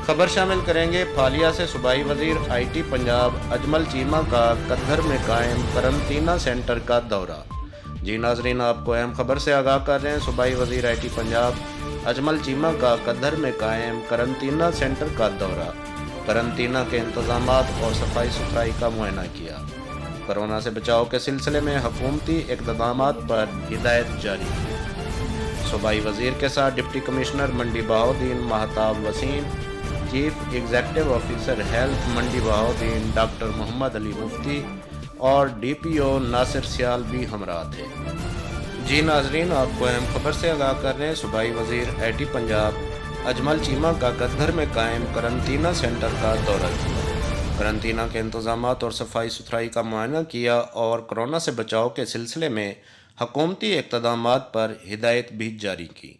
खबर शामिल करेंगे फालिया से सूबाई वजीर IT पंजाब अजमल चीमा का कद्दर में कायम करंतना सेंटर का दौरा। जी नाजरीन, आपको अहम खबर से आगाह कर रहे हैं। सूबाई वजीर IT पंजाब अजमल चीमा का कद्दर में कायम करंतना सेंटर का दौरा, करंतना के इंतजाम और सफाई सुथराई का मुआयना किया। कोरोना से बचाव के सिलसिले में हुकूमती इक़दाम पर हिदायत जारी की। सूबाई वजीर के साथ deputy commissioner Mandi Bahauddin Mahtab Waseem, chief executive officer health Mandi Bahauddin doctor Mohammad Ali Mufti और DPO नासिर सियाल भी हमरा थे। जी नाजरीन, आपको अहम खबर से आगाह कर रहे हैं। सूबाई वजीर IT पंजाब अजमल चीमा का कद्दर में कायम करंतना सेंटर का दौरा किया, करंतना के इंतजाम और सफाई सुथराई का मुआयना किया और कोरोना से बचाव के सिलसिले में हुकूमती इक़दाम पर हिदायत भी जारी की।